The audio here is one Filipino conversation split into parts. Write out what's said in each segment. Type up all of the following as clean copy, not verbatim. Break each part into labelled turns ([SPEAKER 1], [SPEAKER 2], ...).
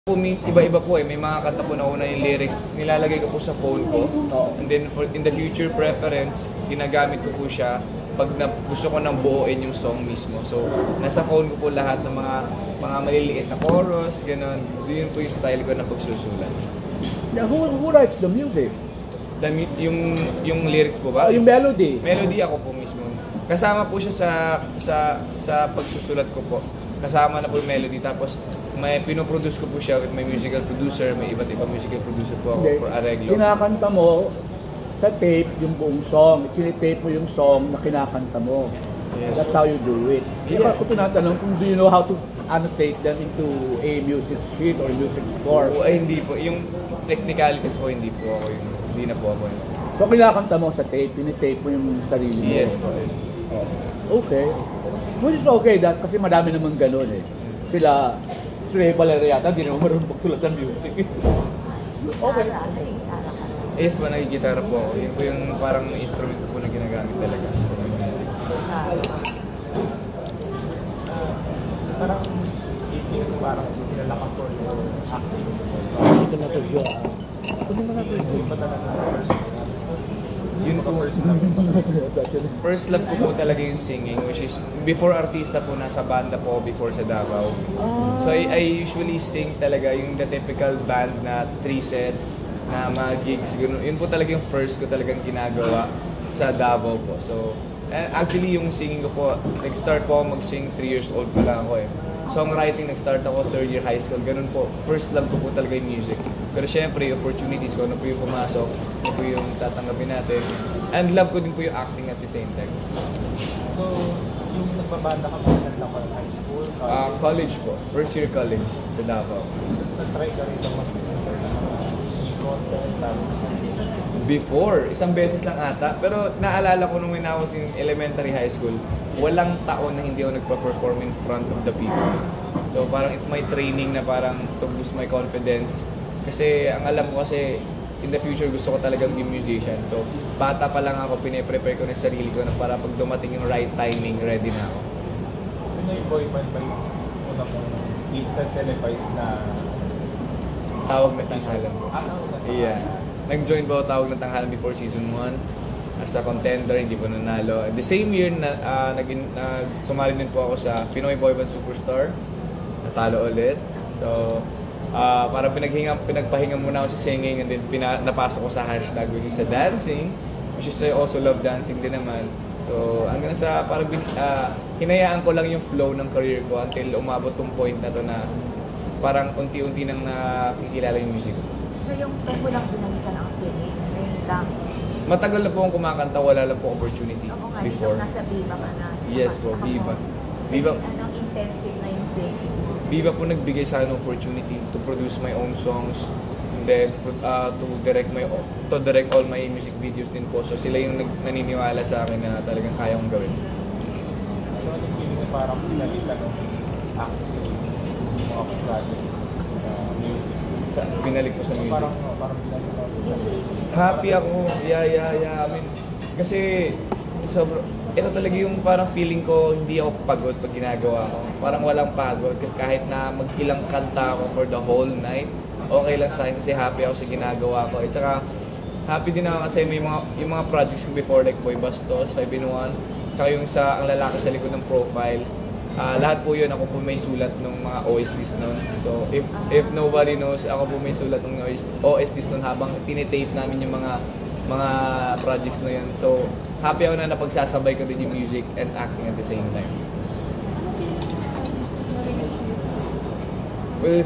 [SPEAKER 1] Iba-iba po eh. May mga kanta po na una yung lyrics, nilalagay ko po sa phone ko. And then in the future preference, ginagamit ko po siya pag gusto ko nang buuin yung song mismo. So, nasa phone ko po lahat ng mga maliliit na chorus, gano'n. Yun po yung style ko na pagsusulat.
[SPEAKER 2] Now, who writes the music?
[SPEAKER 1] Yung lyrics po ba?
[SPEAKER 2] Yung melody?
[SPEAKER 1] Melody ako po mismo. Kasama po siya sa pagsusulat ko po. Kasama na po yung melody. Tapos, may pinoproduce ko po siya with my musical producer. May iba't ibang musical producer po ako for Areglo.
[SPEAKER 2] Kinakanta mo sa tape yung buong song. Tinitape mo yung song na kinakanta mo. Yes. That's how you do it. Yeah. Ako tinatanong kung do you know how to annotate them into a music sheet or music score?
[SPEAKER 1] Ay, hindi po. Yung technicalities po, hindi po ako yun. Hindi na po ako yun.
[SPEAKER 2] So, kinakanta mo sa tape, tinitape mo yung sarili mo?
[SPEAKER 1] Yes po. Yes.
[SPEAKER 2] Okay. Which is okay, kasi madami naman ganun eh. Sila Valeria yata, hindi naman marunong pagsulat ng music. Okay.
[SPEAKER 1] Yes po, nagigitara po ako. Yun po yung parang instrument po na ginagamit talaga.
[SPEAKER 3] Parang parang sinala ka po yung acting.
[SPEAKER 2] Ito na to yun. Ito na to yun.
[SPEAKER 1] Yun po, first love ko po talaga yung singing, which is before artista po, nasa banda po before sa Davao. So I usually sing talaga yung the typical band na 3 sets na mga gigs, gano'n. Yun po talaga yung first ko talagang ginagawa sa Davao po. So actually yung singing ko po, nag-start po ako mag-sing 3 years old pa lang ako eh. Songwriting, nag-start ako 3rd year high school, ganun po. First love ko po talaga yung music. Pero syempre, yung opportunities ko, ano po yung pumasok, ano po yung tatanggapin natin. And love ko din po yung acting at the same time.
[SPEAKER 3] So, yung nagbabanda ka mo, lang high school?
[SPEAKER 1] College po. First year college sa Davao.
[SPEAKER 3] Tapos nag-try ka rin lang mas contest,
[SPEAKER 1] before, isang beses lang ata. Pero naalala ko nung when I was in elementary high school, walang taon na hindi ako nagpa-perform in front of the people. So parang it's my training na parang to boost my confidence. Kasi ang alam ko kasi in the future gusto ko talagang be musician. So bata pa lang ako, pine-prepare ko na sarili ko na para pag dumating yung right timing, ready na ako.
[SPEAKER 3] Ano yung boy band ba yung una mong televised na
[SPEAKER 1] Tawag na Tanghalan po? Yeah. Nag-join po ako Tawag na Tanghalan before season 1 as a contender, hindi po nanalo. The same year, sumali din po ako sa Pinoy Boy Band Superstar. Natalo ulit. So, parang pinagpahinga muna ako sa singing and then napasok ko sa hashtag which is sa dancing, which is I also love dancing din naman. So, hanggang sa parang hinayaan ko lang yung flow ng career ko until umabot tong point na to na parang unti-unti nang nakikilala yung music ko.
[SPEAKER 4] So yung mo lang pinalitan ang singing, ngayon lang?
[SPEAKER 1] Matagal na po akong kumakanta, wala lang po opportunity before.
[SPEAKER 4] Nasa Viva ka na?
[SPEAKER 1] Yes po, Viva.
[SPEAKER 4] Anong intensive na yung singing?
[SPEAKER 1] Viva po nagbigay sa akin opportunity to produce my own songs and then to direct all my music videos din po. So sila yung naniniwala sa akin na talagang kaya kong gawin.
[SPEAKER 3] So anong feeling na parang pinalitan ng acting mga projects sa music?
[SPEAKER 1] Binalik ko sa music.
[SPEAKER 3] Parang binalik ko sa music.
[SPEAKER 1] Happy ako, I mean, kasi ito talaga yung parang feeling ko, hindi ako pagod pag ginagawa ko. Parang walang pagod, kahit na mag-ilang kanta ako for the whole night, okay lang sa akin kasi happy ako sa ginagawa ko. At saka, happy din ako kasi yung mga projects ko before, like Boy Bastos, 5-in-1, tsaka yung sa Ang Lalaki sa Likod ng Profile. Lahat po yun, ako po may sulat ng mga OSTs nun. So, if nobody knows, ako po may sulat ng OSTs nun habang tinitape namin yung mga projects na yun. So, happy ako na napagsasabay ko din yung music and acting at the same time. Well,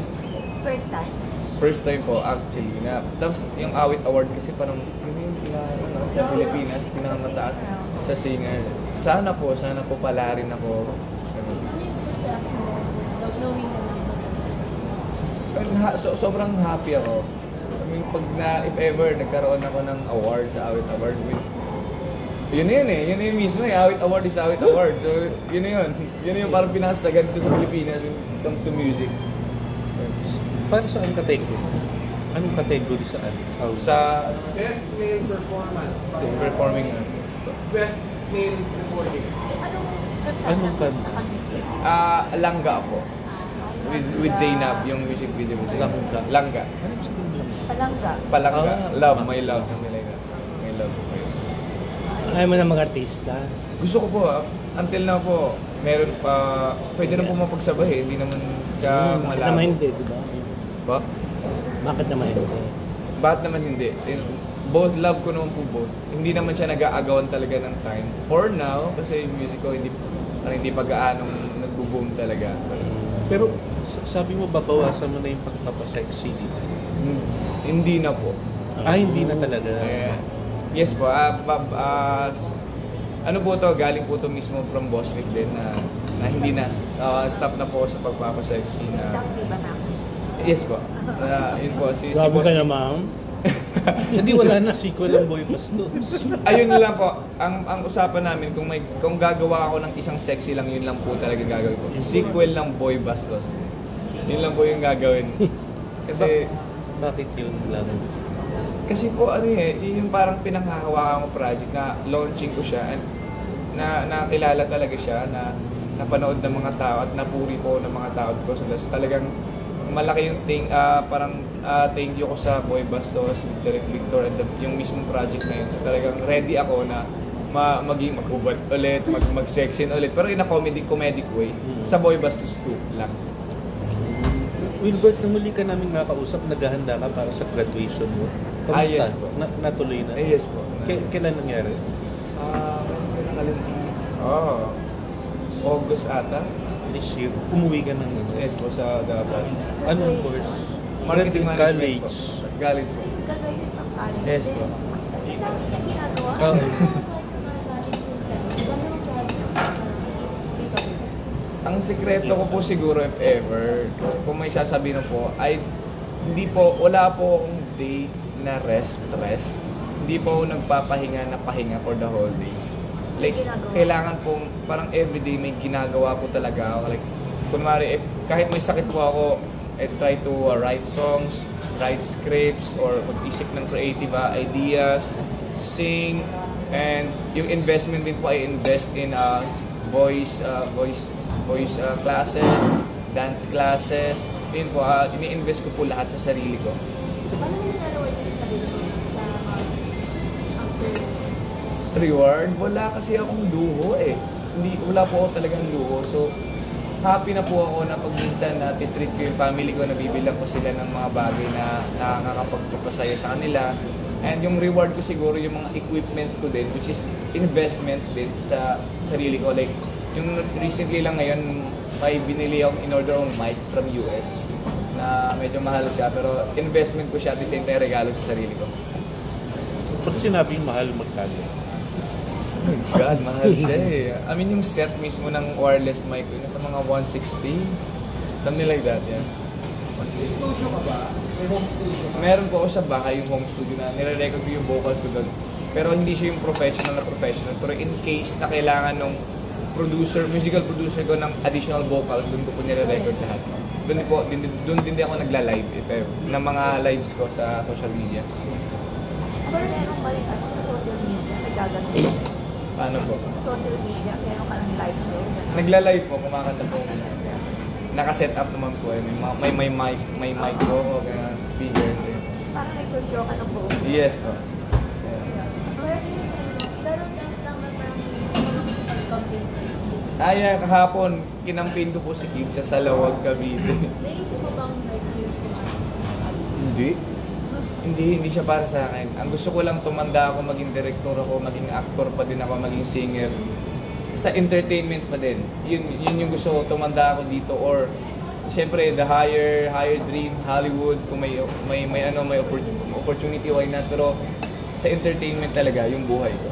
[SPEAKER 1] first time po actually. Tapos yung Awit Award kasi parang yung sa Pilipinas, pinakamataas sa singer. Sana po pala rin ako. Sobrang happy ako. I mean, if ever nagkaroon ako ng award sa Awit Award, yun yung mismo Awit Award is Awit Award. So, yun yung parang pinakasagad dito sa Pilipinas when it comes to music.
[SPEAKER 5] Para saan category? Anong category saan?
[SPEAKER 1] Sa
[SPEAKER 6] Best Male Performance.
[SPEAKER 1] Performing artist.
[SPEAKER 6] Best Male Recording.
[SPEAKER 5] Anong kanta?
[SPEAKER 1] Langga po. with Zainab, yung music video with Zainab.
[SPEAKER 5] Langga.
[SPEAKER 1] Langga.
[SPEAKER 5] Ano yung sabihin lang?
[SPEAKER 4] Palangga.
[SPEAKER 1] Palangga.
[SPEAKER 5] Ah,
[SPEAKER 1] Love, my love. Something like that. My love.
[SPEAKER 7] Ayaw mo na mag-artista.
[SPEAKER 1] Gusto ko po until now po, meron pa, pwede na po mapagsabay eh. Hindi naman siya
[SPEAKER 7] Bakit
[SPEAKER 1] malabo.
[SPEAKER 7] naman hindi, di ba?
[SPEAKER 1] Ba?
[SPEAKER 7] Bakit naman hindi?
[SPEAKER 1] Bakit naman hindi? Both, love ko naman po both. Hindi naman siya nag-aagawan talaga ng time. For now, kasi yung music ko hindi pa gaanong nagbo-boom talaga.
[SPEAKER 5] Pero sabi mo babawasan mo na yung pagpapasexy dito.
[SPEAKER 1] Hindi na po.
[SPEAKER 5] Hindi na talaga.
[SPEAKER 1] Yes po. Ano po to? Galing po to mismo from Boss Vic din na hindi na. Stop na po sa pagpapasexy na.
[SPEAKER 4] Stop, di ba na?
[SPEAKER 1] Yes po. Yun po. Si
[SPEAKER 7] Grabe
[SPEAKER 1] Boss
[SPEAKER 7] ka
[SPEAKER 1] Vic.
[SPEAKER 7] na, ma'am.
[SPEAKER 5] Hindi wala na sequel ang Boy Bastos.
[SPEAKER 1] Ayun lang po. Ang usapan namin kung gagawa ako ng isang sexy lang, yun lang po talaga gagawin ko. Sequel ng Boy Bastos. Yun lang po yung gagawin. Kasi
[SPEAKER 5] Bakit yun lang?
[SPEAKER 1] Kasi po yun yung parang pinanghahawakan ko project na launching ko siya and nakilala talaga siya na napanood ng mga tao at napuri po ng mga tao ko. So talagang malaki yung thank you ko sa Boy Bastos, Direk Victor and yung mismong project na yun. So talagang ready ako na maging maghubad ulit, mag-sexin ulit pero in a comedic way sa Boy Bastos 2 lang.
[SPEAKER 5] Wilbert, nung muli ka namin nakausap, naghahanda ka para sa graduation mo. Kamusta?
[SPEAKER 1] Yes po.
[SPEAKER 5] Natuloy na?
[SPEAKER 1] Yes po.
[SPEAKER 5] Kailan nangyari?
[SPEAKER 1] August ata.
[SPEAKER 5] This year. Umuwi ka ng
[SPEAKER 1] Yes po, sa Davao.
[SPEAKER 5] anong course?
[SPEAKER 1] Marketing
[SPEAKER 5] Management
[SPEAKER 1] Management
[SPEAKER 5] College.
[SPEAKER 1] po. College po.
[SPEAKER 4] Graduated ng college.
[SPEAKER 1] Yes po.
[SPEAKER 4] Ang dami niya ginagawa.
[SPEAKER 1] Ang sikreto ko po siguro if ever, kung may sasabihin po, ay wala po akong day na rest. Hindi po ako nagpapahinga na pahinga for the whole day. Like, kailangan pong, parang everyday may ginagawa po talaga ako. Like, kunwari, kahit may sakit po ako, I try to write songs, write scripts, or mag-isip ng creative ideas, sing, and yung investment din po ay invest in voice classes, dance classes. Yun po, ini-invest ko po lahat sa sarili ko.
[SPEAKER 4] Paano mo naglalaway yung sarili mo sa after?
[SPEAKER 1] Reward? Wala kasi akong luho eh. Wala po ako talagang luho. So, happy na po ako na pag minsan na titreat ko yung family ko, nabibilang ko sila ng mga bagay na nakakapagpapasaya sa kanila. And yung reward ko siguro yung mga equipments ko din, which is investment din sa sarili ko. Like, yung recently lang ngayon, may binili akong in-order akong mic from US na medyo mahal siya, pero investment ko siya at the same time regalo sa sarili ko.
[SPEAKER 5] Pag sinabing mahal, magkano?
[SPEAKER 1] Oh my God, mahal siya eh. I mean, yung set mismo ng wireless mic ko, nasa mga 160. Something like that, yeah.
[SPEAKER 6] Studio ka ba? May home studio ka?
[SPEAKER 1] Meron po ako sa bahay yung home studio na nire-record ko yung vocals ko doon. Pero hindi siya yung professional. Pero in case na kailangan nung musical producer ko ng additional vocals, doon ko po nire-record lahat. Doon din ako nagla-live, if ever, ng mga lives ko sa social media.
[SPEAKER 4] Pero meron pa rin sa social media, nagagano.
[SPEAKER 1] Paano po?
[SPEAKER 4] Social media, meron ka ng live show.
[SPEAKER 1] Nagla-live po, kumakanta po. Naka-set up naman po eh. May mic po, ganyan, speakers eh.
[SPEAKER 4] Parang nagsushow ka ng buong.
[SPEAKER 1] Yes po. Yeah. Kahapon, kinampin ko po si Kid sa Salawag, Cavite.
[SPEAKER 8] Naisip mo bang
[SPEAKER 1] Hindi siya para sa akin. Ang gusto ko lang tumanda ako, maging director ako, maging actor pa din ako, maging singer. Sa entertainment pa din. Yun yung gusto ko, tumanda ako dito. Or, siyempre, the higher dream, Hollywood, kung may opportunity, why not? Pero, sa entertainment talaga, yung buhay ko.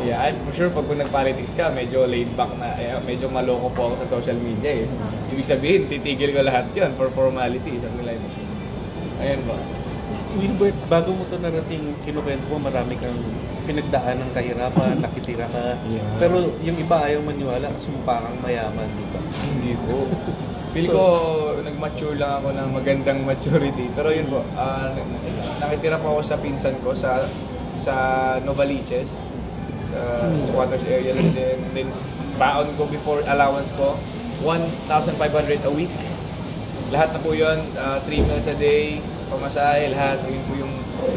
[SPEAKER 1] Yeah, I'm sure pag nag-politics ka, medyo laid back na, medyo maloko po ako sa social media eh. Ibig sabihin, titigil ko lahat yun for formality, something like that. Ayun ba?
[SPEAKER 5] Wilbert, bago mo ito narating kinukwento mo, marami kang pinagdaan ng kahirapan, nakitira ka. Yeah. Pero yung iba ayaw maniwala, sumpa kang mayaman, di ba?
[SPEAKER 1] Hindi po. Feel ko, nag-mature lang ako ng magandang maturity. Pero yun po, nakitira po ako sa pinsan ko sa Novaliches, sa squatters area lang din. And then, baon ko before allowance ko, 1,500 a week. Lahat na po yun, 3 meals a day, pamasahe, lahat. Yun po yung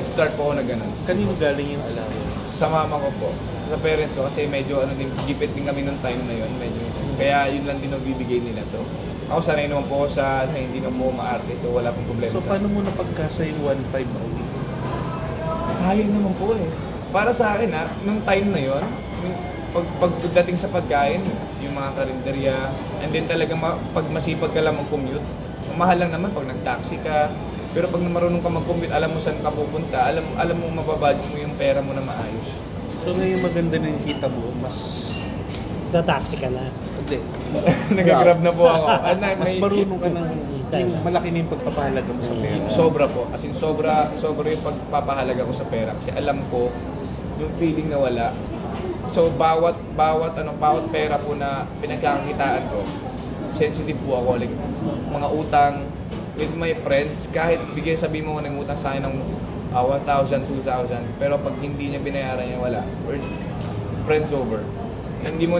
[SPEAKER 1] start po ako na ganun.
[SPEAKER 5] Kanino galing yung allowance?
[SPEAKER 1] Sa mama ko po, sa parents ko kasi medyo gipit din kami nung time na yun. Kaya yun lang din ang bibigay nila. So, ako sanay naman po ako sa hindi naman po maarte, so wala pong problema.
[SPEAKER 5] So paano mo napagkasa yung 1.5 a week?
[SPEAKER 1] Kaya naman po eh. Para sa akin nung time na yon, pagdating sa pagkain, yung mga karinderya, and then talaga pag masipag ka lang mag-commute, mahal lang naman pag nag-taxi ka, pero pag marunong ka mag-commute, alam mo saan ka pupunta, alam mo mababudget mo yung pera mo na maayos.
[SPEAKER 5] So ngayon maganda na yung kita mo, mas...
[SPEAKER 7] Taxi ka na.
[SPEAKER 5] Hindi.
[SPEAKER 1] Nag-grab na po ako.
[SPEAKER 5] Mas marunong ka ng... Yung malaki na yung pagpapahalaga mo sa pera.
[SPEAKER 1] Sobra po. As in, sobra yung pagpapahalaga ko sa pera. Kasi alam ko, yung feeling na wala. So, bawat pera po na pinagkakakitaan ko, sensitive po ako. Like, mga utang with my friends, kahit sabihin mo ng utang sa akin ng 1,000, 2,000, pero pag hindi niya binayaran niya, wala. Or friends over. Hindi mo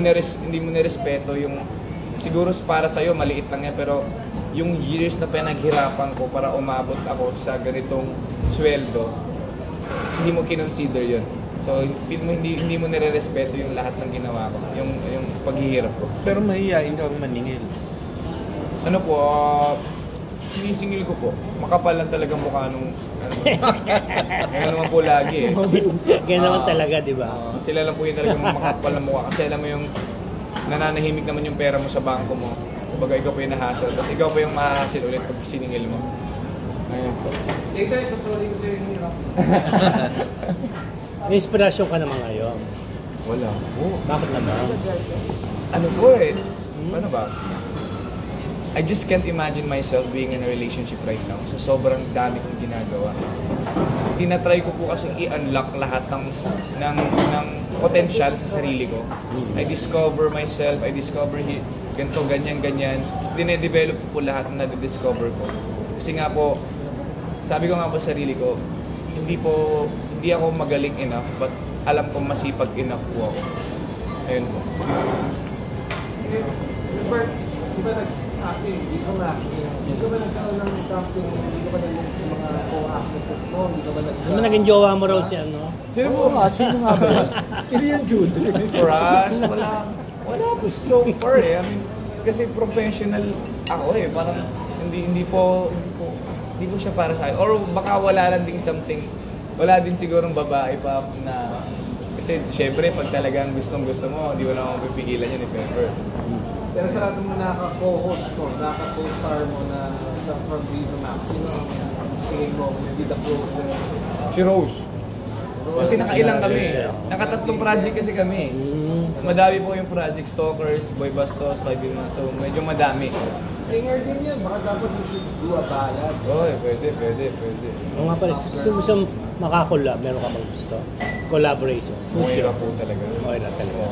[SPEAKER 1] nirespeto yung, siguro para sa'yo, maliit lang yan, pero yung years na pinaghirapan ko para umabot ako sa ganitong sweldo, hindi mo kinonsider yun. So, hindi mo nire-respeto yung lahat ng ginawa ko, yung paghihirap ko.
[SPEAKER 5] Pero mahihain kang maningil.
[SPEAKER 1] Ano po, sinisingil ko po. Makapal lang talaga mukha nung, ngayon naman po lagi eh.
[SPEAKER 7] Ganyan naman talaga, di ba?
[SPEAKER 1] Sila lang po yung talagang makapal na mukha. Kasi alam mo yung nananahimik naman yung pera mo sa bangko mo. Kumbaga ikaw po yung nahassle. Tapos ikaw po yung mahahassle ulit pag siningil mo. Ayun po.
[SPEAKER 6] Later, sa sorry ko sa inyo.
[SPEAKER 7] May inspirasyon ka naman ngayon.
[SPEAKER 1] Wala po.
[SPEAKER 7] Bakit naman?
[SPEAKER 1] Ano po eh? Ano ba? I just can't imagine myself being in a relationship right now. So sobrang dami kong ginagawa. Tinatry ko po kasi i-unlock lahat ng potential sa sarili ko. I discover myself, I discover ganito, ganyan. Tapos dine-develop po lahat na na-discover ko. Kasi nga po, sabi ko nga po sa sarili ko, hindi ako magaling enough, but alam ko masipag enough po ako. Ayun po.
[SPEAKER 6] Robert, di ba nag-acting? Hindi ka ba nagkaroon ng something? Hindi ka ba nag sa mga co-actresses mo? Hindi ka ba
[SPEAKER 7] Ano naging jowa mo raw si ano?
[SPEAKER 2] Sino po nga? Sino nga ba yan? Sino yan, Jude?
[SPEAKER 1] Crush, wala po so far eh. I mean, kasi professional ako eh. Parang hindi po siya para sa akin. Or baka wala lang din something, wala din sigurong babae pa na, kasi syempre pag talagang gustong-gusto mo, hindi mo naman pipigilan yun if ever.
[SPEAKER 6] Pero sa ating naka-co-host mo, naka-co-star mo na sa From Viva Max, sino ang tingin mo will be the closer?
[SPEAKER 1] Si Rose. Kasi nakailang kami. Nakatatlong project kasi kami. Madami po yung project, Stalkers, Boy Bastos, Kaibigan. So medyo madami.
[SPEAKER 6] Singer din yan, baka dapat you should do a ballad.
[SPEAKER 1] Oy, pwede.
[SPEAKER 7] Oo nga pala, gusto mo makakollab, meron ka bang gusto? Collaboration.
[SPEAKER 1] Moira po talaga.
[SPEAKER 7] Moira talaga.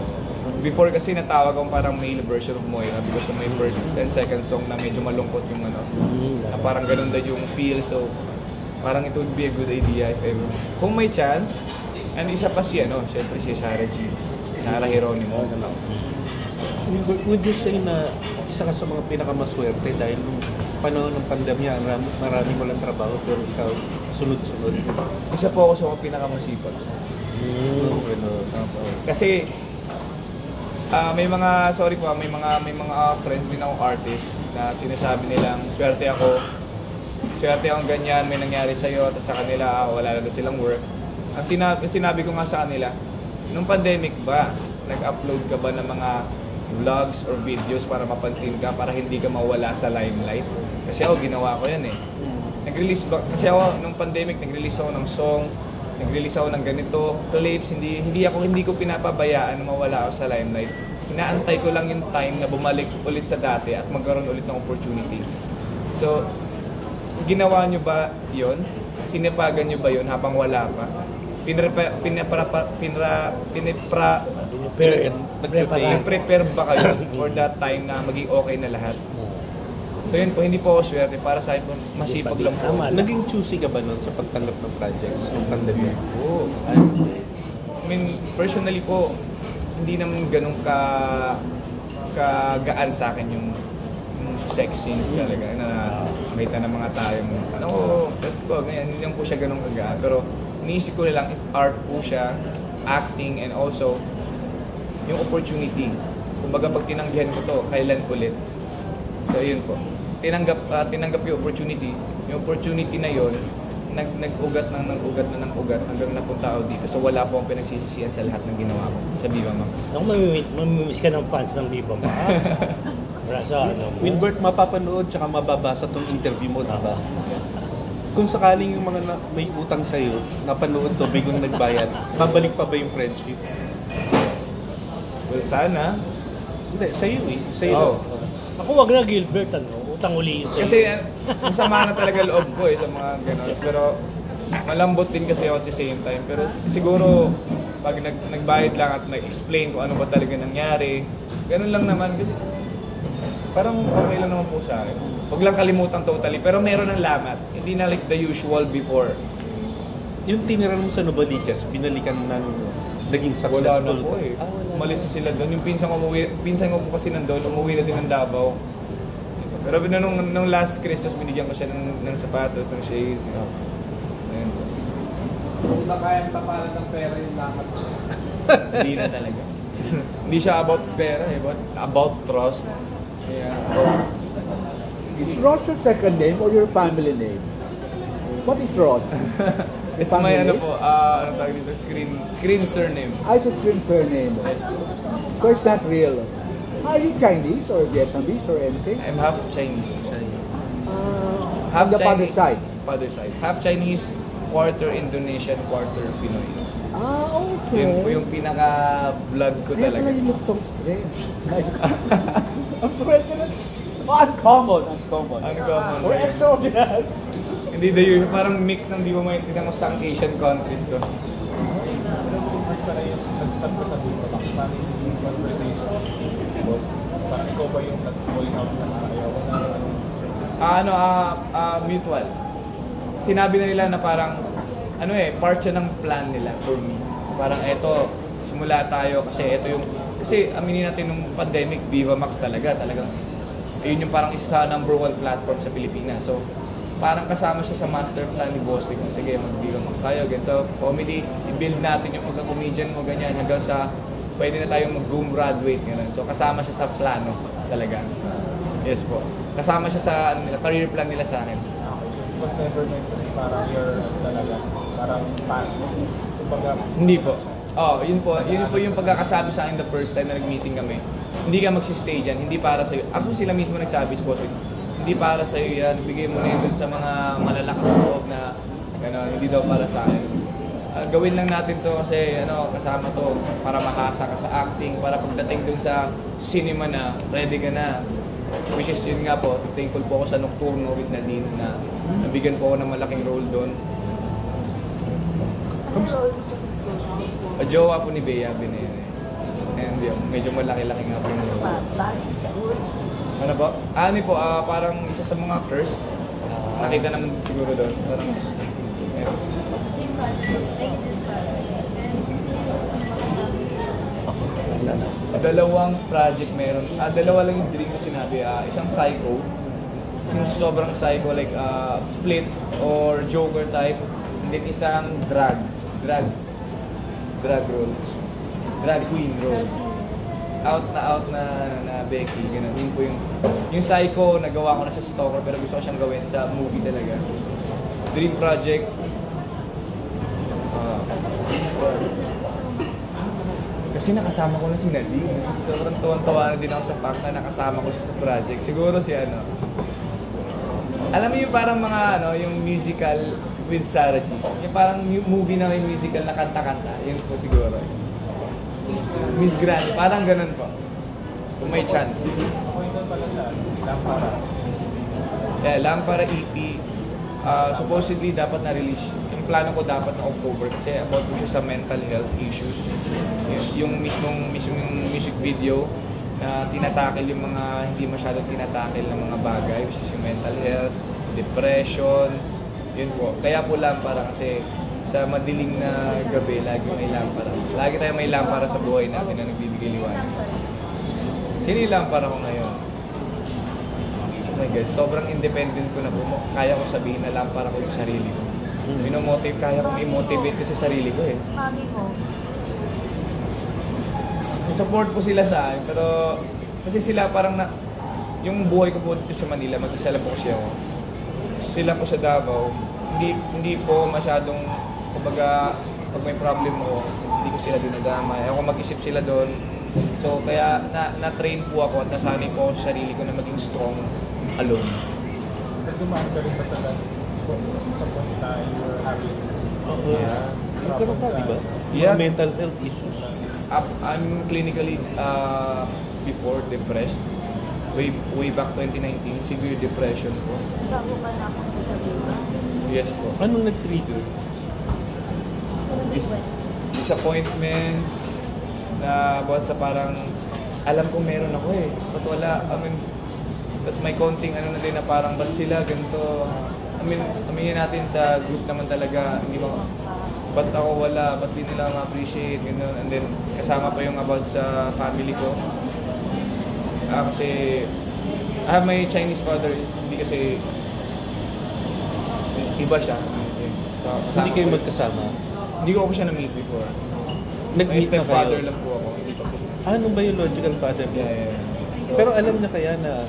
[SPEAKER 1] Before kasi natawag akong parang male version of Moira because of my first and second song na medyo malungkot yung ano. Na parang ganun daw yung feel, so parang it would be a good idea if ever. Kung may chance, and isa pa syempre si Sarah G. Sarah Geronimo.
[SPEAKER 5] Would you say na isa ka sa mga pinakamaswerte dahil nung panahon ng pandemya, marami mo lang trabaho pero ikaw sunod-sunod?
[SPEAKER 1] Isa po ako sa mga pinakamasipag. Kasi may mga friends din akong artist na sinasabi nilang swerte akong ganyan, may nangyari sa'yo, at sa kanila wala na silang work. Ang sinabi ko nga sa kanila, nung pandemic ba, nag-upload ka ba ng mga vlogs or videos para mapansin ka, para hindi ka mawala sa limelight? Kasi ako, ginawa ko yan eh. Kasi ako, nung pandemic, nag-release ako ng song, nag-release ako ng ganito, clips, hindi ko pinapabayaan na mawala ako sa limelight. Inaantay ko lang yung time na bumalik ulit sa dati at magkaroon ulit ng opportunity. So, ginawa nyo ba yun? Sinipagan nyo ba yun habang wala pa? Prepare ba kayo for that time na maging okay na lahat? So yun po, hindi po ako swerte. Para sa akin po, masipag lang po.
[SPEAKER 5] Naging choosy ka ba nun sa pagtanggap ng projects ng pandemya?
[SPEAKER 1] Oo. I mean, personally po, hindi naman ganun kagaan sa akin yung sex scenes talaga na makita ng mga tayong ano ko, ganyan, hindi lang po siya ganun kagaan. Pero iniisip ko lang, art po siya, acting, and also yung opportunity. Kumbaga pag tinanggihan ko to, kailan ulit? So yun po. Tinanggap yung opportunity. Yung opportunity na yon nag-ugat hanggang napunta ako dito. So wala po akong pinagsisisihan sa lahat ng ginawa ko sa Viva Max.
[SPEAKER 7] Ako mamimiss ka ng fans ng Viva Max. Para sa ano mo.
[SPEAKER 5] Wilbert, mapapanood tsaka mababasa tong interview mo, diba? Kung sakaling yung mga may utang sa'yo, napanood to, biglang nagbayad, babalik pa ba yung friendship?
[SPEAKER 1] Well, sana.
[SPEAKER 5] Hindi, sa'yo eh. Sa'yo
[SPEAKER 1] Oo.
[SPEAKER 5] lang.
[SPEAKER 7] Ako wag na Gilbert, utang uli yun sa'yo.
[SPEAKER 1] Kasi masama na talaga loob ko sa mga gano'n. Pero malambot din kasi ako at the same time. Pero siguro, pag nagbayad lang at nag-explain kung ano ba talaga nangyari, ganun lang naman. Kasi parang okay lang naman po sa akin. Huwag lang kalimutan totally. Pero meron ng lamat. Hindi na like the usual before.
[SPEAKER 5] Yung tinira mo sa Novaliches, binalikan na naging successful.
[SPEAKER 1] Wala na po eh. Umalis na sila doon. Yung pinsan ko po kasi nandun, umuwi na din ng Davao. Pero nung last Christmas, binigyan ko siya ng sapatos, ng shades. Ayun po.
[SPEAKER 6] Kung na kayang tapalan ng pera yung lakad.
[SPEAKER 1] Hindi na talaga. Hindi siya about pera eh, but about trust. Yeah.
[SPEAKER 2] Is Ross your second name or your family name? What is Ross?
[SPEAKER 1] It's my ano po, ano tawag dito, screen surname.
[SPEAKER 2] I said screen surname.
[SPEAKER 1] Yes po.
[SPEAKER 2] So it's not real. Are you Chinese or Vietnamese or anything?
[SPEAKER 1] I'm half Chinese.
[SPEAKER 2] On the father's side.
[SPEAKER 1] Father's side. Half Chinese, quarter Indonesian, quarter Pinoy.
[SPEAKER 2] Okay.
[SPEAKER 1] Yun po yung pinaka-vlog ko
[SPEAKER 2] Kaya
[SPEAKER 1] talaga.
[SPEAKER 2] pala you look so strange. Uncommon.
[SPEAKER 1] Uncommon.
[SPEAKER 2] Or extraordinary.
[SPEAKER 1] Hindi the usual, parang mix ng di ba maintindihan ko sang Asian countries to.
[SPEAKER 3] First pa na yung nag-start ka sa Viva Max, parang yung conversation. Boss, parang ikaw ba yung nag-voice out na ayaw na
[SPEAKER 1] Mutual. Sinabi na nila na parang, part siya ng plan nila for me. Parang eto, simula tayo kasi aminin natin nung pandemic, Viva Max talagang, ayun yung parang isa sa number 1 platform sa Pilipinas. So, parang kasama siya sa master plan ni Boss Rick. Sige, mag-Viva Max tayo, ganito, comedy, i-build natin yung pagka-comedian mo, ganyan, hanggang sa pwede na tayong mag-graduate, gano'n. So, kasama siya sa plano talaga. Yes po. Kasama siya sa career plan nila sa akin.
[SPEAKER 3] was never meant to be parang your talaga, parang fan. Kumbaga,
[SPEAKER 1] Hindi po. Yun po yung pagkakasabi sa akin the first time na nag-meeting kami. Hindi ka magsistay dyan, hindi para sa'yo. Ako sila mismo nagsabi sa boss, hindi para sa'yo yan, bigay mo na yun sa mga malalakas sa loob na gano'n, hindi daw para sa akin. Gawin lang natin to kasi kasama to para makasa ka sa acting, para pagdating dun sa cinema na, ready ka na. Which is yun nga po, thankful po ako sa Nocturno with Nadine na nabigyan po ako ng malaking role doon. Jowa po ni Bea Binene. And yun, medyo malaki-laki nga po yung role. Ano po? Parang isa sa mga curse. Nakita naman siguro doon. Parang, dalawang project meron. Dalawa lang yung dream ko sinabi. Isang psycho. Sobrang psycho like Split or Joker type. And then isang drag role. Drag queen role. Out na Becky, ganun. Yun po yung psycho, nagawa ko na sa Stalker pero gusto ko siyang gawin sa movie talaga. Dream project. Kasi nakasama ko na si Nadine. Sobrang tuwan-tawa na din ako sa fact na nakasama ko siya sa project. Siguro si alam mo yung parang mga yung musical with Sarah G. Yung parang movie na may musical na kanta-kanta. Yun po siguro. Miss Grand, parang ganun po. Kung may chance.
[SPEAKER 3] ako ito pala sa Lampara.
[SPEAKER 1] Yeah, Lampara EP. Supposedly dapat na-release. Yung plano ko dapat na October kasi about po siya sa mental health issues. Yung mismong music video na tinatakil yung mga hindi masyadong tinatakil ng mga bagay, which is yung mental health, depression, yun po. Kaya po Lampara kasi sa madilim na gabi, lagi may lampara. Lagi tayo may lampara sa buhay natin na nagbibigay liwanag. Sino yung lampara ko ngayon? my guys, sobrang independent ko na po. Kaya ko sabihin na lang para ko yung sarili ko. Minomotive, kaya kong i-motivate kasi sarili ko eh.
[SPEAKER 4] Mami mo.
[SPEAKER 1] Support ko sila sa akin, pero kasi sila parang yung buhay ko po dito sa Manila, mag-isa lang po kasi ako. Sila po sa Davao, hindi po masyadong, kumbaga, pag may problem ako, hindi ko sila dinadamay. Ako mag-isip sila doon. So, kaya na-train po ako at nasanay po ako sa sarili ko na maging strong alone.
[SPEAKER 3] Nagdumaan ka rin ba sa point na you were having
[SPEAKER 5] Nagkaroon ka, di ba?
[SPEAKER 1] Yeah.
[SPEAKER 5] Mental health issues.
[SPEAKER 1] I'm clinically before depressed. Way back 2019, severe depression po.
[SPEAKER 4] Bago ka na ako sa Viva.
[SPEAKER 1] Yes po.
[SPEAKER 5] Anong nag-trigger?
[SPEAKER 1] Disappointments na about sa parang alam ko meron ako eh. Ba't wala? I mean, tapos may konting ano na din na parang ba't sila ganito? I mean, aminin natin sa group naman talaga, hindi ba, ba't ako wala? Ba't di nila ma-appreciate? Ganun. And then, kasama pa yung about sa family ko. Kasi, I have my Chinese father, hindi kasi, iba siya. So,
[SPEAKER 5] Hindi kayo magkasama?
[SPEAKER 1] Hindi ko siya na-meet before. May
[SPEAKER 5] Nag-meet na
[SPEAKER 1] stepfather
[SPEAKER 5] kayo?
[SPEAKER 1] lang po ako. Hindi pa po.
[SPEAKER 5] Anong biological father mo?
[SPEAKER 1] Yeah.
[SPEAKER 5] Pero alam niya kaya na,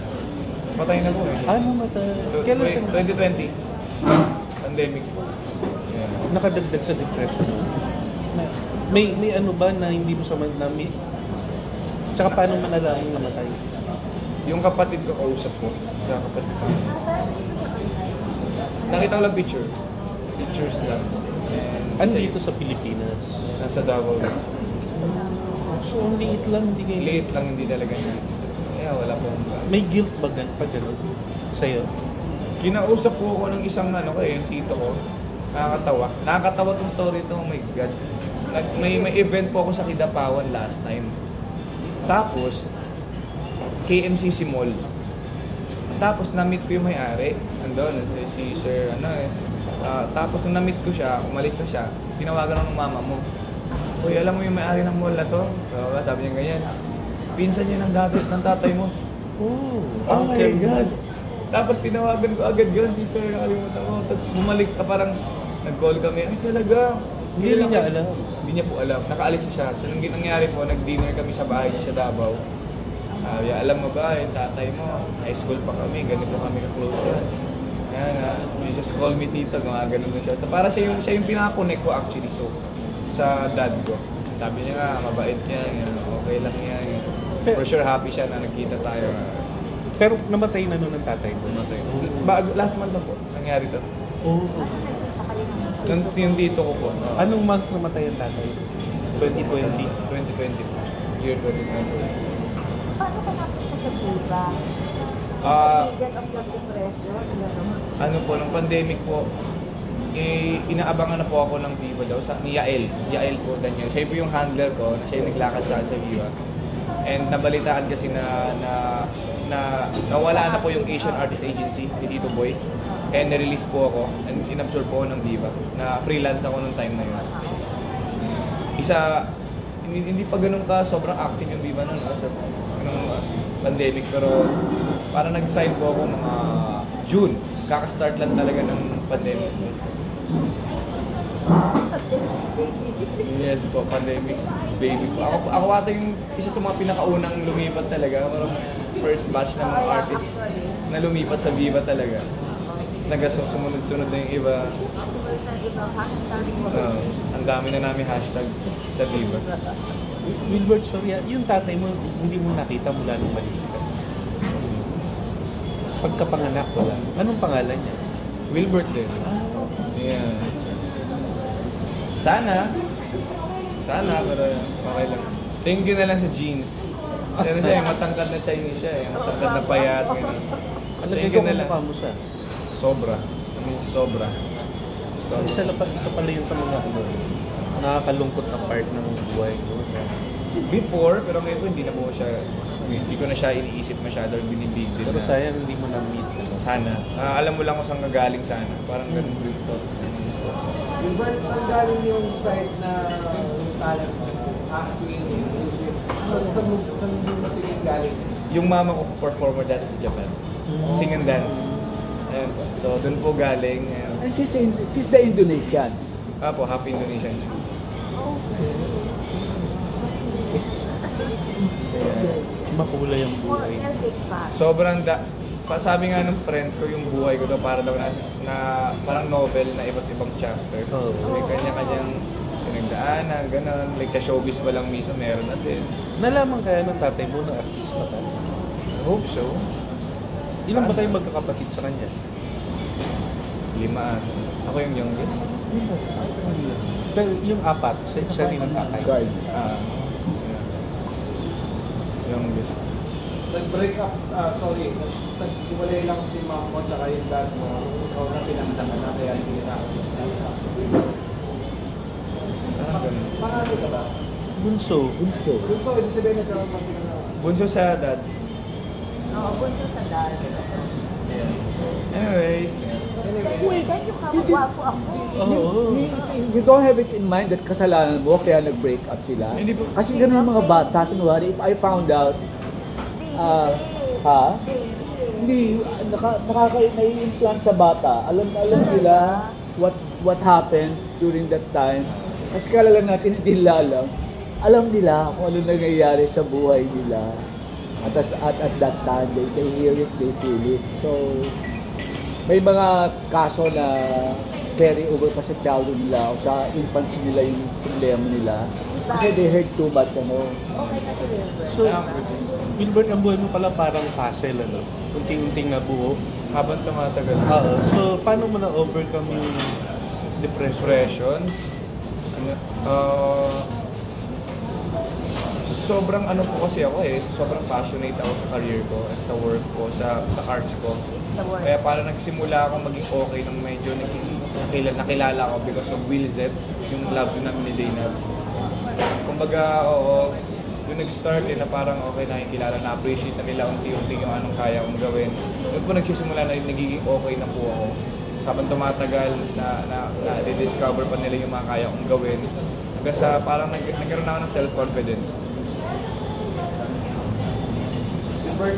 [SPEAKER 1] Patay na po eh.
[SPEAKER 5] ano mata? Kailan siya
[SPEAKER 1] 2020. Pandemic po. Yeah.
[SPEAKER 5] nakadagdag sa depression? May ano ba na hindi mo sa na-meet? Tsaka paano malalaman namatay?
[SPEAKER 1] Yung kapatid ko kausap po. Sa kapatid sa akin. Nakita ko lang picture. Pictures lang. And
[SPEAKER 5] Andito sa Pilipinas.
[SPEAKER 1] nasa Davao lang.
[SPEAKER 5] So, ang liit lang, hindi kayo...
[SPEAKER 1] Late lang, hindi talaga yun. Kaya wala po.
[SPEAKER 5] May guilt ba pag gano'n sa'yo?
[SPEAKER 1] Kinausap po ako ng isang ano yung tito ko. Nakakatawa. Nakakatawa tong story ito. Oh my God. May event po ako sa Kidapawan last time. Tapos, KMCC Mall. Tapos, na-meet ko yung may-ari. Andun, si Sir, tapos, nung na-meet ko siya, umalis na siya, tinawagan ako ng mama mo. Uy, alam mo yung may-ari ng mall na to? So, sabi niya ganyan. Pinsan niya ng dati ng tatay mo. Oh my God. Tapos tinawagan ko agad yun si Sir, nakalimutan ko. Tapos bumalik ka, parang nag-call kami. Ay talaga.
[SPEAKER 5] Hindi niya alam.
[SPEAKER 1] Hindi niya po alam. Nakaalis siya. So nung nangyari po, nag-dinner kami sa bahay niya sa Davao. Alam mo ba, yung tatay mo, high school pa kami, ganito kami ka-close yan. Kaya nga, you just call me tita, ganun na siya. So para siya yung pinaka-connect ko actually. So, sa dad ko. Sabi niya nga, mabait niya, okay lang niya. For sure, happy siya na nagkita tayo.
[SPEAKER 5] Pero namatay na nun ng tatay mo?
[SPEAKER 1] Last month na po, nangyari to.
[SPEAKER 5] Oo.
[SPEAKER 1] Yung dito ko po.
[SPEAKER 5] Anong month namatay ang tatay? 2020?
[SPEAKER 1] 2020 po. Year 2020.
[SPEAKER 4] Paano ka napunta sa Viva? Get of your depression?
[SPEAKER 1] Ano po, nung pandemic po, inaabangan na po ako ng Viva daw ni Yael. Yael po, Daniel. Siya po yung handler ko, na siya yung naglakad sa Viva. And nabalitaan kasi na nawala na po yung Asian Artist Agency ni Tito Boy. And na-release po ako and inabsorb po ako ng Viva. Na freelance ako nung time na yun. Hindi pa ganun ka sobrang active yung Viva nun. Sa pandemic. Pero parang nag-sign po ako mga June. Kaka-start lang talaga ng pandemic. Yes po, pandemic baby po. Ako ata yung isa sa mga pinakaunang lumipat talaga. Parang first batch ng mga artist na lumipat sa Viva talaga. Tapos sumunod-sunod na yung iba. Ang dami na namin hashtag sa Viva.
[SPEAKER 5] Wilbert Soria, yung tatay mo, hindi mo nakita mula nung maliit ka? Pagkapanganak wala. Anong pangalan niya?
[SPEAKER 1] Wilbert din. Yeah. Sana, pero okay lang. Thank you na lang sa jeans. Pero siya, matangkad na Chinese siya, matangkad na payat.
[SPEAKER 5] Alagay ko kung mukha mo siya.
[SPEAKER 1] Sobra. Sobra.
[SPEAKER 5] Isa pala yun sa mga nakakalungkot na part ng buhay ko.
[SPEAKER 1] Before, pero ngayon po hindi na po siya, hindi ko na siya iniisip masyado or binibig din.
[SPEAKER 5] Pero sayang hindi mo na-meet.
[SPEAKER 1] Sana. Alam mo lang kung saan gagaling sana. Parang ganun yung thoughts.
[SPEAKER 6] Wilbert, saan galing yung side na yung talent mo? Acting, music? Saan mo tingin galing?
[SPEAKER 1] Yung mama ko performer dati sa Japan. Sing and dance. Ayun po. So, doon po galing. Ayun.
[SPEAKER 2] And she's the Indonesian.
[SPEAKER 1] Po, half Indonesian.
[SPEAKER 5] Makulay ang
[SPEAKER 4] More
[SPEAKER 5] buhay.
[SPEAKER 4] Celtic pa.
[SPEAKER 1] Sobrang sabi nga ng friends ko, yung buhay ko to para daw na parang novel na iba't ibang chapters.
[SPEAKER 5] Oo.
[SPEAKER 1] May kanya-kanyang pinagdaanan, gano'n. Like sa showbiz pa lang mismo, meron na din.
[SPEAKER 5] Nalaman kaya ng tatay mo na artista ka?
[SPEAKER 1] I hope so.
[SPEAKER 5] Ilan ba kayong magkakapatid sa kanya?
[SPEAKER 1] 5. Ako yung youngest.
[SPEAKER 5] Pero yung 4, siya rin ang tatay.
[SPEAKER 2] Guard.
[SPEAKER 1] Yeah. Youngest.
[SPEAKER 6] Nag-break up, naghiwalay lang si mom mo tsaka yung dad mo. Ikaw na pinagdaman na kaya hindi na ako.
[SPEAKER 1] Parang ganun.
[SPEAKER 6] Panalo ka ba?
[SPEAKER 5] Bunso.
[SPEAKER 2] Bunso.
[SPEAKER 6] Kung so, ibig sabihin nagkaroon pa sila na...
[SPEAKER 1] Bunso sa dad.
[SPEAKER 4] Oo, bunso sa dad.
[SPEAKER 1] Anyways.
[SPEAKER 2] Wait,
[SPEAKER 4] Thank you, kamagwapo ako.
[SPEAKER 5] Oo.
[SPEAKER 2] you don't have it in mind that kasalanan mo kaya nag-break up sila?
[SPEAKER 1] Hindi po.
[SPEAKER 2] Kasi ganun yung mga bata, kunwari, if I found out, ha? Hindi, nai-implant sa bata. Alam nila what happened during that time. Kasi kala lang natin hindi nila alam. Alam nila kung ano nangyayari sa buhay nila. At that time, they hear it, they feel it. So, may mga kaso na carry over pa sa childhood nila o sa infancy nila yung problema nila. Kasi they heard too much, ano.
[SPEAKER 4] Okay na si Wilbur.
[SPEAKER 5] So, Wilbert, ang buhay mo pala parang puzzle, ano? Unting-unting nabuo.
[SPEAKER 1] Habang tumatagal.
[SPEAKER 5] Oo. So, paano mo na-overcome yung depression?
[SPEAKER 1] Sobrang ano po kasi ako sobrang passionate ako sa career ko at sa work ko, sa arts ko.
[SPEAKER 4] Sa work.
[SPEAKER 1] Kaya parang nagsimula akong maging okay nang medyo nakilala ko because of Will Z, yung love namin ni Zainab. Kumbaga, yung nag-start na parang okay na kilala, na-appreciate na nila unti-unti yung anong kaya kong gawin. Doon po nagsisimula na nagiging okay na po ako. Habang tumatagal, na-discover pa nila yung mga kaya kong gawin. Hanggang sa parang nagkaroon ako ng self-confidence.
[SPEAKER 6] Wilbur,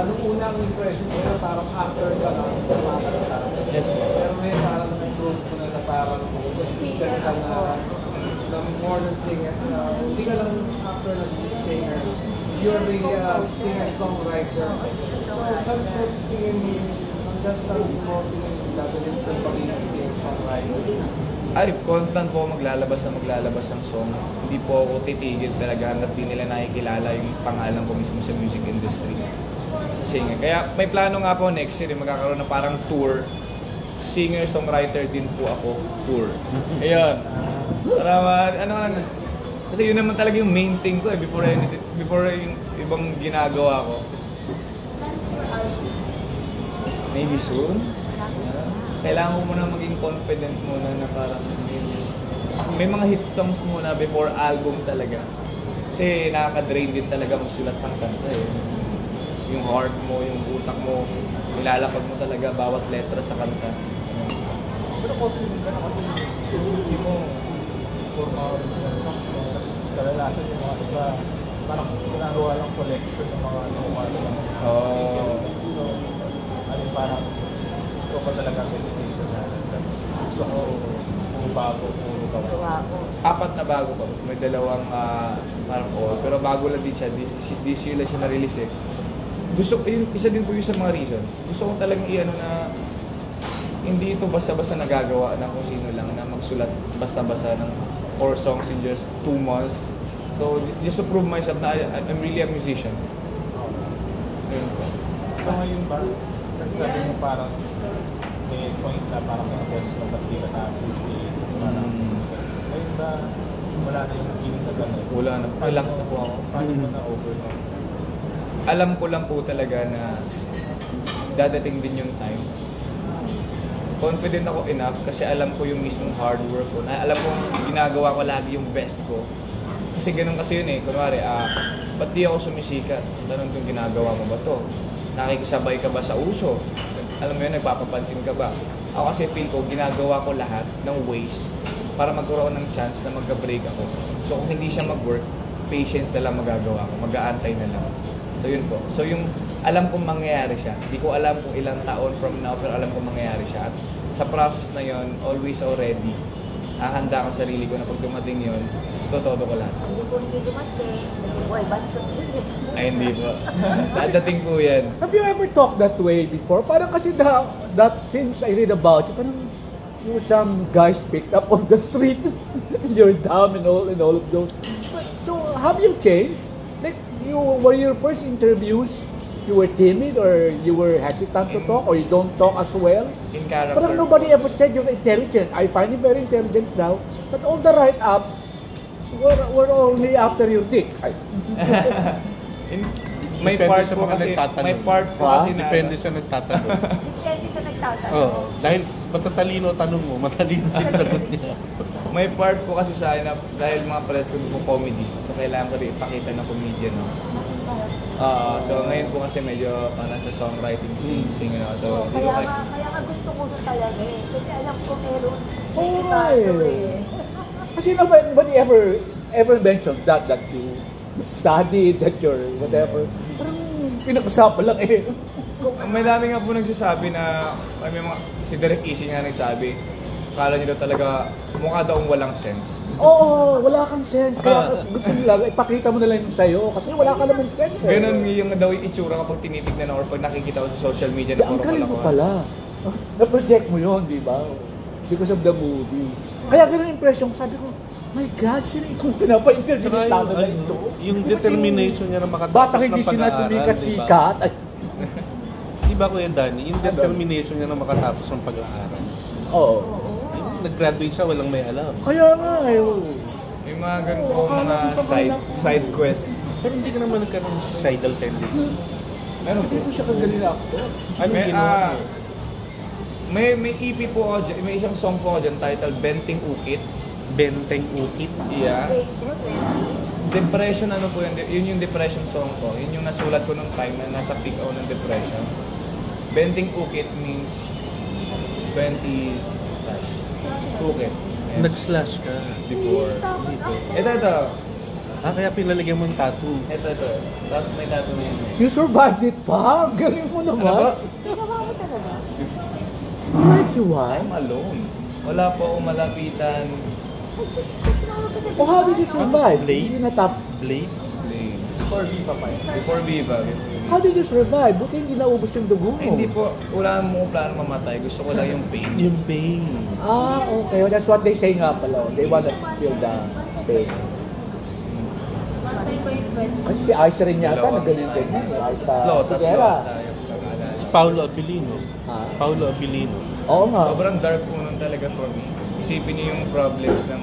[SPEAKER 6] nung unang impression ko na parang actor ka lang, tumatak ka.
[SPEAKER 1] Yes.
[SPEAKER 6] Pero ngayon parang na-improve ko na parang consistent ka na more than singer. Hindi ka lang actor na singer. You're the singer-songwriter. So, saan po tingin mo, hanggang saan mo tingin mo gagawin sa pagiging singer-songwriter?
[SPEAKER 1] Ay, constant po maglalabas ng song. Hindi po ako titigil talaga hanggat di nila nakikilala yung pangalan ko mismo sa music industry. Sa singer. Kaya may plano nga po next year, magkakaroon ng parang tour. Singer-songwriter din po ako, tour. Ayun. Para kasi yun naman talaga yung main thing ko before yung ibang ginagawa ko. Maybe soon. Kailangan ko muna maging confident muna na parang may mga hit songs muna before album talaga. Kasi nakaka-drain din talaga magsulat ng kanta Yung heart mo, yung utak mo, nilalapag mo talaga bawat letra sa kanta.
[SPEAKER 3] Pero confident ka na kasi hindi mo forma songs mo. Tapos kalalasan yung mga iba, parang ginagawa lang collection ng mga nakumano lang. So, parang ito pa talaga may decision na gusto ko bago, puro gawa.
[SPEAKER 1] 4 na bago pa. May 2 parang pero bago lang din siya. This year lang siya na-release isa din po yung sa mga reason. Gusto ko talagang na hindi ito basta-basta nagagawa na kung sino lang na magsulat basta-basta ng 4 songs in just 2 months. So, just to prove myself na I'm really a musician. Ayun po.
[SPEAKER 3] So ngayon ba, kasi sabi mo parang may point na parang na-test mo ba't di ka na-appreciate. Parang ngayon ba, wala na yung feeling na gano'n?
[SPEAKER 1] Wala na. Relax na po ako.
[SPEAKER 3] Paano mo na-overcome?
[SPEAKER 1] Alam ko lang po talaga na dadating din yung time. Confident ako enough kasi alam ko yung mismong hard work ko. Alam ko ginagawa ko lagi yung best ko. Kasi ganun kasi yun Kunwari, ba't di ako sumisikat? Tanong kung ginagawa mo ba to? Nakikisabay ka ba sa uso? Alam mo yun, nagpapapansin ka ba? Ako kasi feel ko, ginagawa ko lahat ng ways para magkaroon ng chance na magka-break ako. So kung hindi siya mag-work, patience na lang magagawa ko, mag-aantay na lang. So yun po. So yung alam kong mangyayari siya. Hindi ko alam kung ilang taon from now, pero alam kong mangyayari siya. At sa process na yon, always already, hahanda ko sarili ko na pag dumating yon, todo ko lahat.
[SPEAKER 4] Hindi po hindi dumating. Boy, basta
[SPEAKER 1] Ay, hindi po. Dadating po yan.
[SPEAKER 2] Have you ever talked that way before? Parang kasi that things I read about you, parang some guys picked up on the street and you're down and all of those. So have you changed? Like were your first interviews, you were timid or you were hesitant to talk or you don't talk as well?
[SPEAKER 1] In character.
[SPEAKER 2] Parang nobody ever said you're intelligent. I find you very intelligent now, but all the write-ups were only after your dick.
[SPEAKER 1] May
[SPEAKER 5] Depende
[SPEAKER 1] part
[SPEAKER 5] sa
[SPEAKER 1] po
[SPEAKER 5] mga
[SPEAKER 1] kasi,
[SPEAKER 5] nagtatanong.
[SPEAKER 1] may part po kasi na,
[SPEAKER 5] Depende sa nagtatanong.
[SPEAKER 4] depende sa nagtatanong.
[SPEAKER 5] Oo. Dahil matatalino tanong mo, matalino yung sagot niya.
[SPEAKER 1] may part po kasi sa akin na dahil mga press ko po comedy, so kailangan ko rin ipakita ng comedian, no? So ngayon po kasi medyo nasa songwriting, sing, no? So, hindi ko
[SPEAKER 4] Kaya nga gusto ko na talaga eh. Kasi alam ko meron.
[SPEAKER 2] Alright. Kasi nobody ever mentioned that you studied, that you're whatever. Parang pinag-usapan lang eh.
[SPEAKER 1] May dami nga po nagsasabi na, may mga, si Derek Easy nga nagsabi, akala nyo daw talaga, mukha daw walang sense.
[SPEAKER 2] Oo, wala kang sense. Kaya gusto nila, ipakita mo na lang yung sayo. Kasi wala ka naman sense eh.
[SPEAKER 1] Ganun yung daw yung itsura kapag tinitignan or pag nakikita ko sa social media na
[SPEAKER 2] Ang
[SPEAKER 1] puro
[SPEAKER 2] galing mo
[SPEAKER 1] kalokohan.
[SPEAKER 2] pala. Na-project mo yun, di ba? Because of the movie. Kaya ganun yung impression. Sabi ko, my God, sino itong pinapa-interview ng tao na ito?
[SPEAKER 5] Yung determination niya na makatapos
[SPEAKER 2] Batang
[SPEAKER 5] ng
[SPEAKER 2] hindi
[SPEAKER 5] pag-aaral,
[SPEAKER 2] sinasumikat-sikat. Ay,
[SPEAKER 5] Diba Kuya Danny, yung determination niya na makatapos ng pag-aaral.
[SPEAKER 2] oo.
[SPEAKER 5] Yung nag-graduate siya, walang may alam.
[SPEAKER 2] Kaya nga eh.
[SPEAKER 1] Yung mga ganun po mga side quest.
[SPEAKER 5] Pero hindi ka naman nagkaroon ng suicidal tendency.
[SPEAKER 1] Meron po.
[SPEAKER 2] Hindi ko siya kagaling na actor.
[SPEAKER 5] Anong
[SPEAKER 1] May,
[SPEAKER 5] ginawa mo?
[SPEAKER 1] may EP po ako dyan, may isang song po ako dyan titled Benting Ukit.
[SPEAKER 5] Benteng Ukit.
[SPEAKER 1] Yeah.
[SPEAKER 4] Wait,
[SPEAKER 1] Depression, ano po yun? Yun yung depression song ko. Yun yung nasulat ko nung time na nasa peak ako ng depression. Benting Ukit means 20 slash. Ukit. And
[SPEAKER 5] Nag-slash ka.
[SPEAKER 1] before.
[SPEAKER 4] Dito.
[SPEAKER 1] Ito.
[SPEAKER 5] Kaya pinalagyan mo ng tattoo.
[SPEAKER 1] Ito. May tattoo na yun.
[SPEAKER 2] You survived it pa? Galing mo
[SPEAKER 1] Ano ba?
[SPEAKER 2] naman.
[SPEAKER 4] Ginawa mo talaga?
[SPEAKER 2] Like you, why?
[SPEAKER 1] I'm alone. Wala po akong malapitan.
[SPEAKER 2] Oh, how did you survive?
[SPEAKER 5] Blade?
[SPEAKER 2] Hindi na top.
[SPEAKER 5] Blade?
[SPEAKER 1] Before Viva pa yun. Before Viva.
[SPEAKER 2] How did you survive? Buti hindi naubos yung dugo mo.
[SPEAKER 1] Hindi po, wala mo plano mamatay. Gusto ko lang yung pain.
[SPEAKER 5] Yung pain.
[SPEAKER 2] Ah, okay. Well, that's what they say nga pala. They want to feel the pain. Kasi si Aisha rin yata na ganyan-ganyan. Aisha
[SPEAKER 1] Tatlo
[SPEAKER 2] Sigera.
[SPEAKER 1] tayo.
[SPEAKER 5] Si Paulo Abilino.
[SPEAKER 2] Ah,
[SPEAKER 5] Paulo Abilino.
[SPEAKER 2] oo nga.
[SPEAKER 1] Sobrang dark po nun talaga for me. Isipin niyo yung problems ng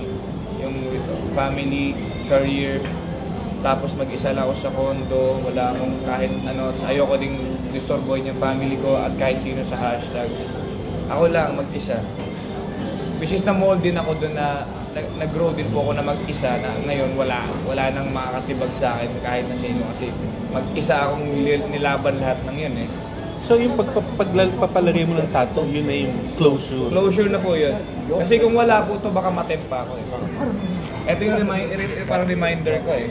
[SPEAKER 1] yung family, career, tapos mag-isa lang ako sa condo, wala akong kahit ano, ayoko ding disturbohin yung family ko at kahit sino sa hashtags. Ako lang, mag-isa. Which is na-mold din ako doon na nag-grow din po ako na mag-isa na ngayon wala nang makakatibag sa akin kahit na sino kasi mag-isa akong nilaban lahat ng yun eh.
[SPEAKER 5] So yung pagpapalagay mo ng tattoo, yun na yung closure.
[SPEAKER 1] Closure na po yun. Kasi kung wala po to baka matempa ako eh. Ito yung parang reminder ko eh.